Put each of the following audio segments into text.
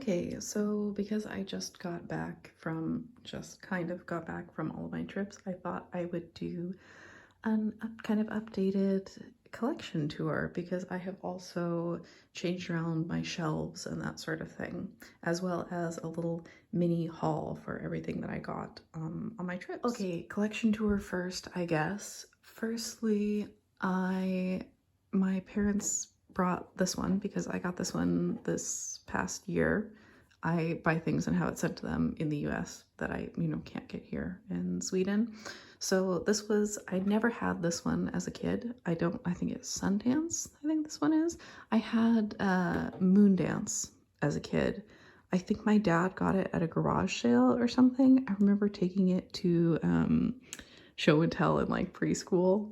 Okay, so because I just got back from all of my trips, I thought I would do an kind of updated collection tour because I have also changed around my shelves and that sort of thing, as well as a little mini haul for everything that I got on my trips. Okay, collection tour first, I guess. Firstly, my parents brought this one because I got this one this past year. I buy things and have it sent to them in the US that I, can't get here in Sweden. So I never had this one as a kid. I think it's Sundance, I think this one is. I had Moondance as a kid. I think my dad got it at a garage sale or something. I remember taking it to show and tell in like preschool.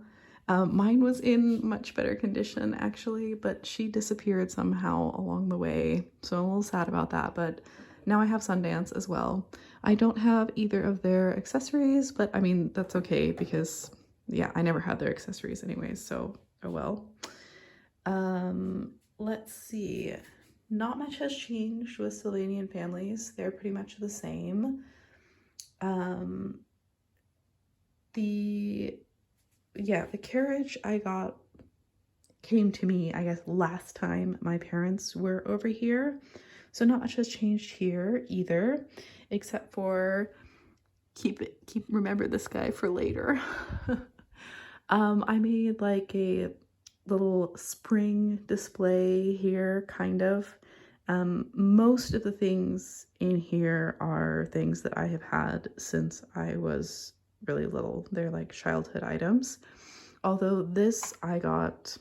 Mine was in much better condition actually, but she disappeared somehow along the way. So I'm a little sad about that, but now I have Sundance as well. I don't have either of their accessories, but I mean, that's okay because yeah, I never had their accessories anyways, so oh well. Let's see. Not much has changed with Sylvanian families. They're pretty much the same. The carriage I got came to me, I guess, last time my parents were over here. So not much has changed here either, except for remember this guy for later. I made like a little spring display here, kind of. Most of the things in here are things that I have had since I was really little. They're like childhood items. Although this I got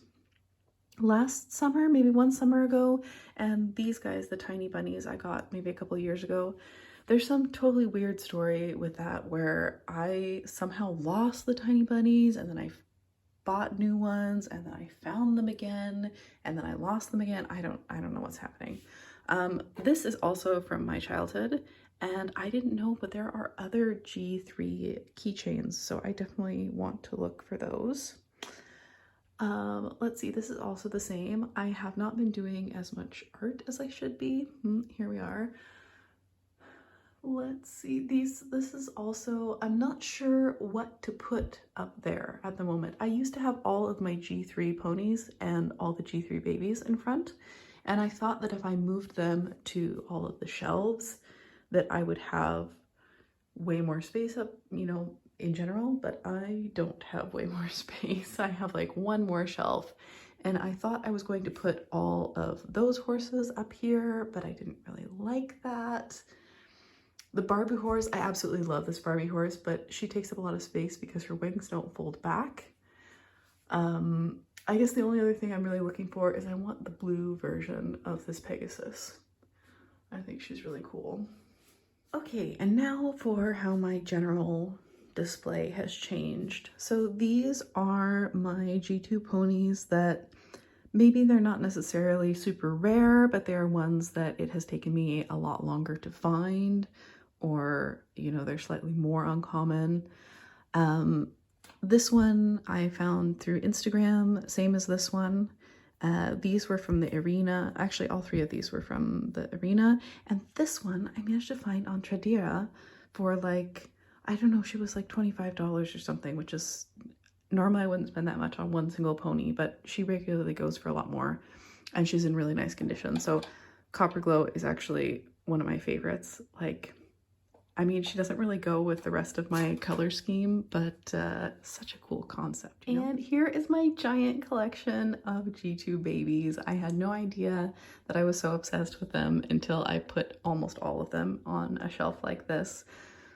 last summer, maybe one summer ago, and these guys, the tiny bunnies, I got maybe a couple years ago. There's some totally weird story with that where I somehow lost the tiny bunnies and then I bought new ones and then I found them again and then I lost them again. I don't know what's happening. This is also from my childhood and I didn't know, but there are other G3 keychains, so I definitely want to look for those. Let's see, this is also the same. I have not been doing as much art as I should be. Here we are. Let's see, this is also, I'm not sure what to put up there at the moment. I used to have all of my G3 ponies and all the G3 babies in front, and I thought that if I moved them to all of the shelves that I would have way more space up, in general, but I don't have way more space. I have like one more shelf, and I thought I was going to put all of those horses up here, but I didn't really like that. The Barbie horse, I absolutely love this Barbie horse, but she takes up a lot of space because her wings don't fold back. I guess the only other thing I'm really looking for is I want the blue version of this Pegasus. I think she's really cool. Okay, and now for how my general display has changed. So these are my G2 ponies that maybe they're not necessarily super rare, but they're ones that it has taken me a lot longer to find, or, they're slightly more uncommon. This one I found through Instagram, same as this one. These were from the Arena. Actually, all three of these were from the Arena. And this one I managed to find on Tradera for like, I don't know, she was like $25 or something, which is, normally I wouldn't spend that much on one single pony, but she regularly goes for a lot more and she's in really nice condition. So Copper Glow is actually one of my favorites. Like, I mean, she doesn't really go with the rest of my color scheme, but such a cool concept, And here is my giant collection of G2 babies. I had no idea that I was so obsessed with them until I put almost all of them on a shelf like this.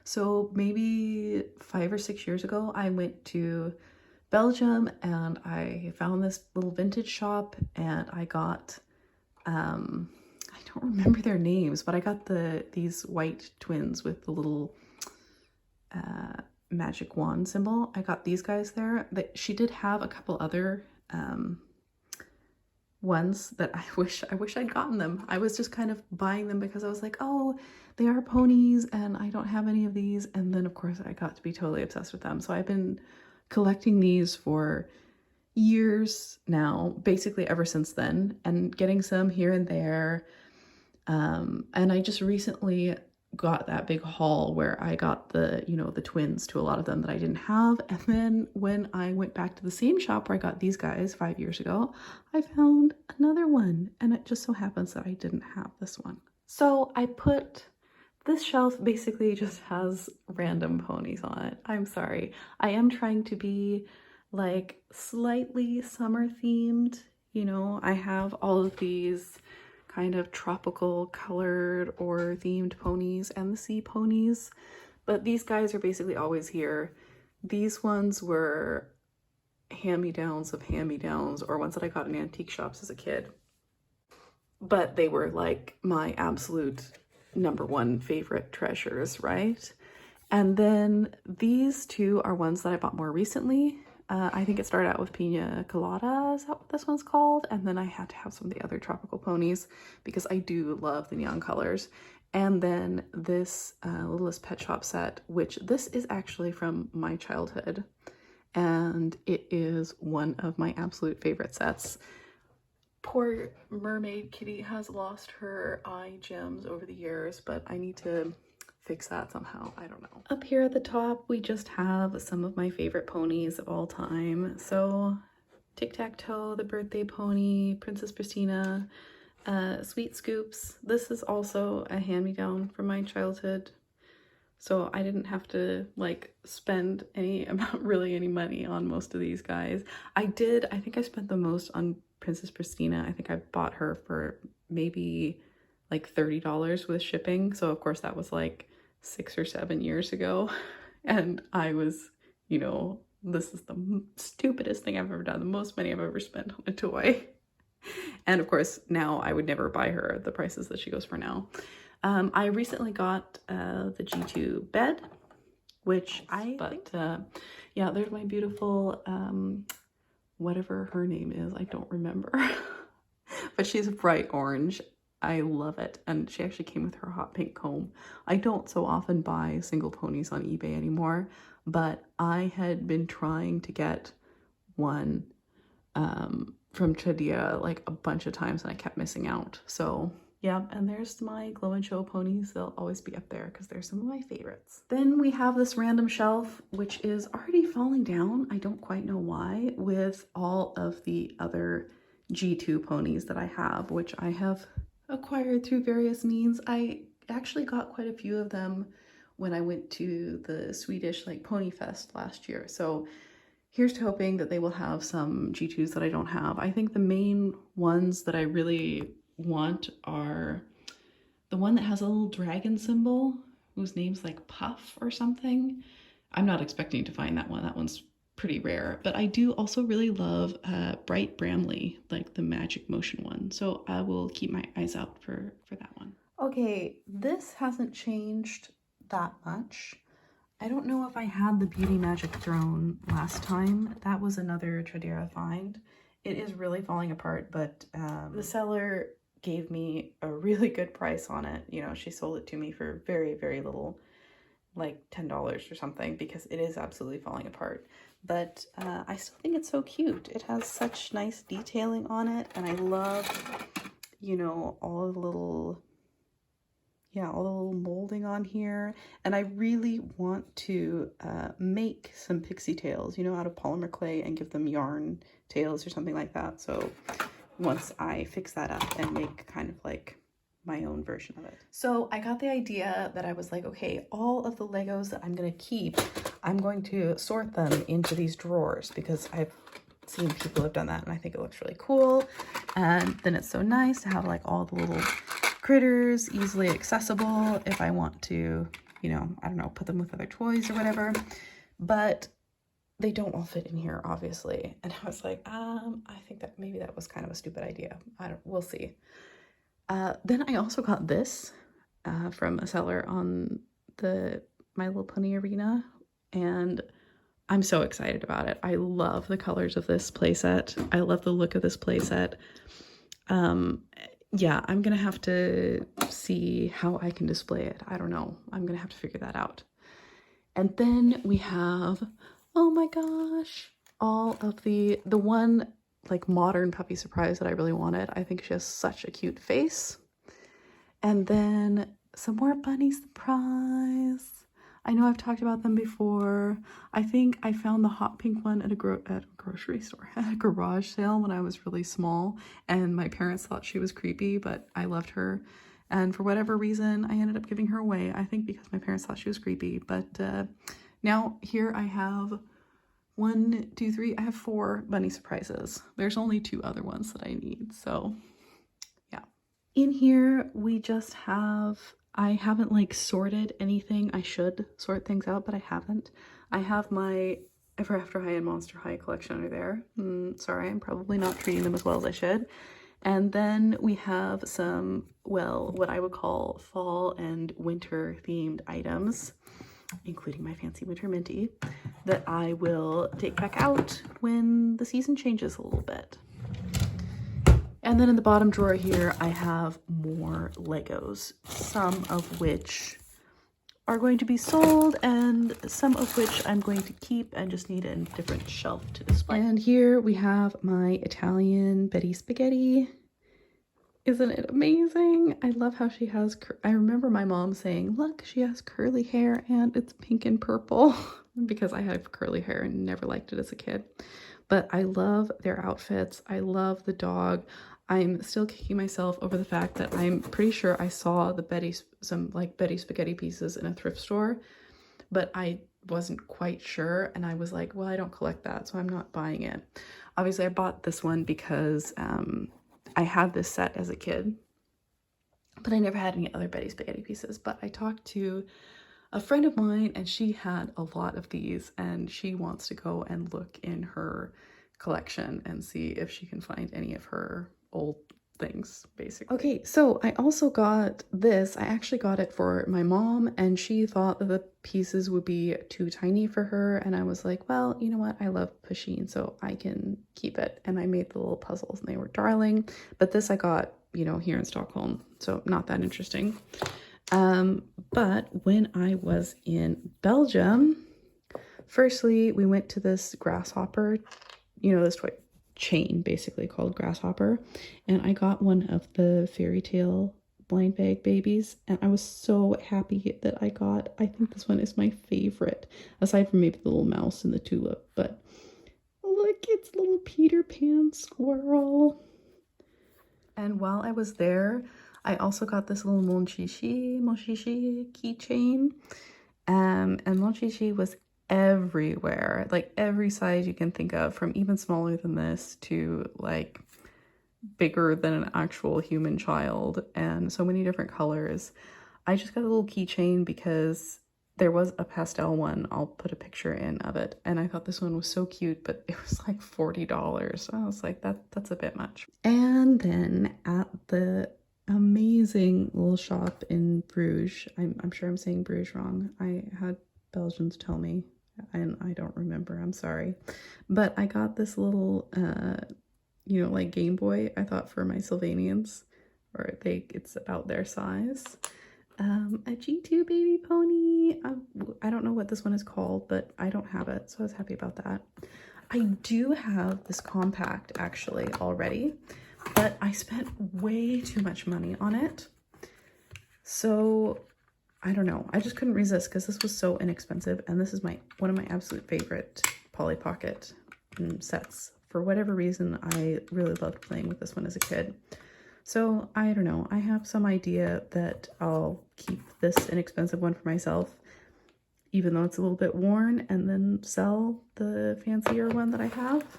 So maybe 5 or 6 years ago, I went to Belgium and I found this little vintage shop and I got, I don't remember their names, but I got these white twins with the little magic wand symbol. I got these guys there. She did have a couple other ones that I wish I'd gotten them. I was just kind of buying them because I was like, oh, they are ponies and I don't have any of these. And then of course I got to be totally obsessed with them. So I've been collecting these for years now, basically ever since then, and getting some here and there. And I just recently got that big haul where I got the, you know, the twins to a lot of them that I didn't have. And then when I went back to the same shop where I got these guys 5 years ago, I found another one. And it just so happens that I didn't have this one. So I put, this shelf basically just has random ponies on it. I'm sorry. I am trying to be like slightly summer themed. You know, I have all of these kind of tropical colored or themed ponies and the sea ponies, but these guys are basically always here. These ones were hand-me-downs of hand-me-downs, or ones that I got in antique shops as a kid, but they were like my absolute #1 favorite treasures, right? And then these two are ones that I bought more recently. I think it started out with Pina Colada, is that what this one's called? And then I had to have some of the other tropical ponies because I do love the neon colors. And then this Littlest Pet Shop set, which this is actually from my childhood. And it is one of my absolute favorite sets. Poor mermaid kitty has lost her eye gems over the years, but I need to fix that somehow. I don't know. Up here at the top, we just have some of my favorite ponies of all time. So Tic Tac Toe, the birthday pony, Princess Christina, Sweet Scoops. This is also a hand-me-down from my childhood. So I didn't have to like spend any money on most of these guys. I think I spent the most on Princess Christina. I think I bought her for maybe like $30 with shipping. So of course that was like 6 or 7 years ago. And I was, you know, this is the stupidest thing I've ever done. The most money I've ever spent on a toy. And of course now I would never buy her at the prices that she goes for now. I recently got the G2 bed, which yeah, there's my beautiful, whatever her name is, I don't remember. But she's bright orange. I love it. And she actually came with her hot pink comb. I don't so often buy single ponies on eBay anymore, but I had been trying to get one from Tradia like a bunch of times and I kept missing out. So yeah, and there's my Glow and Show ponies. They'll always be up there because they're some of my favorites. Then we have this random shelf, which is already falling down. I don't quite know why, with all of the other G2 ponies that I have, which I have acquired through various means. I actually got quite a few of them when I went to the Swedish like Pony Fest last year. So here's to hoping that they will have some G2s that I don't have. I think the main ones that I really want are the one that has a little dragon symbol whose name's like Puff or something. I'm not expecting to find that one. That one's pretty rare, but I do also really love Bright Bramley, like the Magic Motion one. So I will keep my eyes out for that one. Okay, this hasn't changed that much. I don't know if I had the Beauty Magic Throne last time. That was another Tradera find. It is really falling apart, but the seller gave me a really good price on it. You know, she sold it to me for very, very little, like $10 or something, because it is absolutely falling apart. But I still think it's so cute. It has such nice detailing on it, and I love, you know, all the little molding on here. And I really want to make some pixie tails, you know, out of polymer clay and give them yarn tails or something like that. So once I fix that up and make kind of like my own version of it. So I got the idea that I was like, okay, all of the Legos that I'm going to keep, I'm going to sort them into these drawers because I've seen people have done that and I think it looks really cool. And then it's so nice to have like all the little critters easily accessible if I want to, you know, I don't know, put them with other toys or whatever. But they don't all fit in here, obviously. And I was like, I think that maybe that was kind of a stupid idea. We'll see. Then I also got this from a seller on the My Little Pony Arena, and I'm so excited about it. I love the colors of this playset. I love the look of this playset. Yeah, I'm gonna have to see how I can display it. I don't know. I'm gonna have to figure that out. And then we have, oh my gosh, all of the one like modern Puppy Surprise that I really wanted. I think she has such a cute face. And then some more Bunny Surprise. I know I've talked about them before. I think I found the hot pink one at a grocery store, at a garage sale when I was really small, and my parents thought she was creepy, but I loved her. And for whatever reason, I ended up giving her away. I think because my parents thought she was creepy. But now here I have 1, 2, 3. I have 4 Bunny Surprises. There's only 2 other ones that I need. So yeah. In here, we just have, I haven't like sorted anything. I should sort things out, but I haven't. I have my Ever After High and Monster High collection under there. Sorry, I'm probably not treating them as well as I should. And then we have some, well, what I would call fall and winter themed items, including my fancy winter minty, that I will take back out when the season changes a little bit. And then in the bottom drawer here, I have more Legos, some of which are going to be sold and some of which I'm going to keep and just need a different shelf to display. And here we have my Italian Betty Spaghetti. Isn't it amazing? I love how she has, I remember my mom saying, look, she has curly hair and it's pink and purple because I have curly hair and never liked it as a kid. But I love their outfits. I love the dog. I'm still kicking myself over the fact that I'm pretty sure I saw some Betty Spaghetti pieces in a thrift store, but I wasn't quite sure. And I was like, well, I don't collect that, so I'm not buying it. Obviously, I bought this one because I had this set as a kid, but I never had any other Betty Spaghetti pieces. But I talked to a friend of mine and she had a lot of these and she wants to go and look in her collection and see if she can find any of her old things, basically. Okay, so I also got this. I actually got it for my mom and she thought that the pieces would be too tiny for her, and I was like, well, you know what, I love Pusheen, so I can keep it. And I made the little puzzles and they were darling. But this I got, you know, here in Stockholm, so not that interesting. But when I was in Belgium, firstly we went to this Grasshopper, you know, this toy chain basically called Grasshopper, and I got one of the fairy tale blind bag babies, and I was so happy that I think this one is my favorite, aside from maybe the little mouse and the tulip. But look, it's little Peter Pan squirrel. And while I was there, I also got this little Monchichi keychain, and Monchichi was everywhere, like every size you can think of, from even smaller than this to like bigger than an actual human child, and so many different colors. I just got a little keychain because there was a pastel one. I'll put a picture in of it, and I thought this one was so cute, but it was like $40. I was like, that's a bit much. And then at the amazing little shop in Bruges, I'm sure I'm saying Bruges wrong. I had Belgians tell me, and I don't remember, I'm sorry. But I got this little, you know, like Game Boy, I thought, for my Sylvanians, or it's about their size. A G2 baby pony. I don't know what this one is called, but I don't have it, so I was happy about that. I do have this compact actually already, but I spent way too much money on it. So I don't know. I just couldn't resist because this was so inexpensive, and this is one of my absolute favorite Polly Pocket sets. For whatever reason, I really loved playing with this one as a kid. So I don't know. I have some idea that I'll keep this inexpensive one for myself, even though it's a little bit worn, and then sell the fancier one that I have.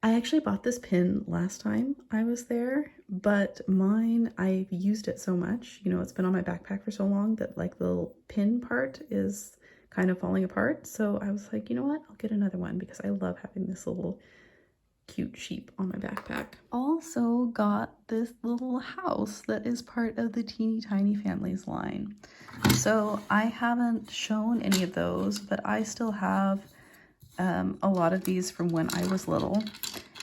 I actually bought this pin last time I was there, but mine, I've used it so much, you know, it's been on my backpack for so long that like the little pin part is kind of falling apart. So I was like, you know what, I'll get another one because I love having this little cute sheep on my backpack. Also got this little house that is part of the Teeny Tiny Families line. So I haven't shown any of those, but I still have a lot of these from when I was little.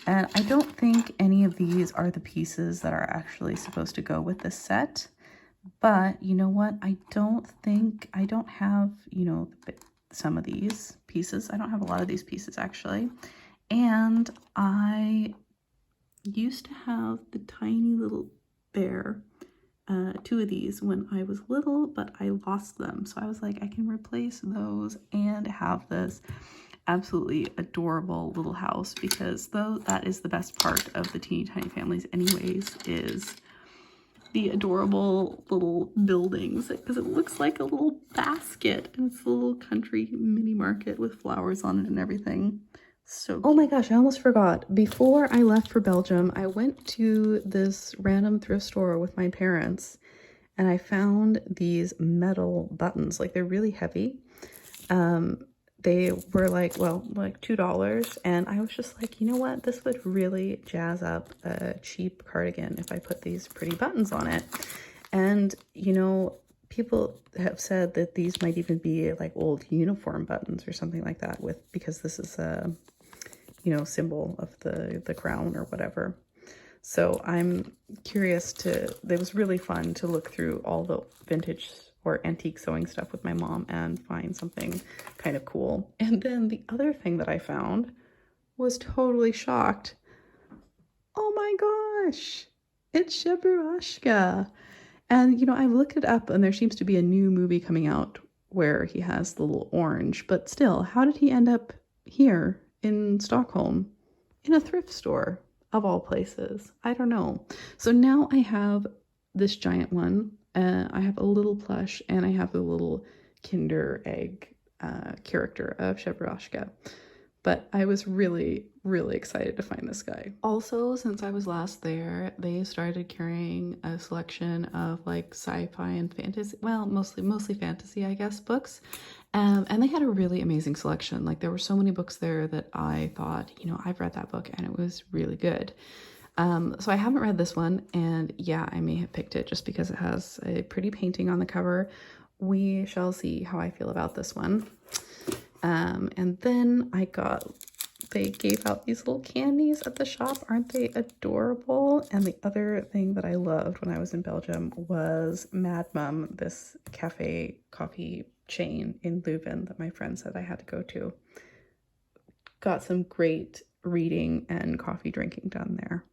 And I don't think any of these are the pieces that are actually supposed to go with this set. But you know what? I don't have, you know, some of these pieces. I don't have a lot of these pieces actually. And I used to have the tiny little bear, two of these when I was little, but I lost them. So I was like, I can replace those and have this absolutely adorable little house, because though that is the best part of the teeny tiny families anyways, is the adorable little buildings, because it looks like a little basket and it's a little country mini market with flowers on it and everything. So cute. Oh my gosh, I almost forgot. Before I left for Belgium, I went to this random thrift store with my parents and I found these metal buttons. Like, they're really heavy. They were like, well, like $2, and I was just like, you know what, this would really jazz up a cheap cardigan if I put these pretty buttons on it. And you know, people have said that these might even be like old uniform buttons or something like that, with, because this is a, you know, symbol of the crown or whatever. So I'm curious to, it was really fun to look through all the vintage or antique sewing stuff with my mom and find something kind of cool. And then the other thing that I found was totally shocked. Oh my gosh, it's Cheburashka. And you know, I've looked it up and there seems to be a new movie coming out where he has the little orange, but still, how did he end up here in Stockholm in a thrift store of all places? I don't know. So now I have this giant one. I have a little plush and I have a little Kinder Egg character of Cheburashka. But I was really, really excited to find this guy. Also, since I was last there, they started carrying a selection of like sci-fi and fantasy, well, mostly fantasy, I guess, books. And they had a really amazing selection. Like, there were so many books there that I thought, you know, I've read that book and it was really good. So I haven't read this one, and yeah, I may have picked it just because it has a pretty painting on the cover. We shall see how I feel about this one. And then they gave out these little candies at the shop. Aren't they adorable? And the other thing that I loved when I was in Belgium was Mad Mum, this cafe coffee chain in Leuven that my friend said I had to go to. Got some great reading and coffee drinking done there.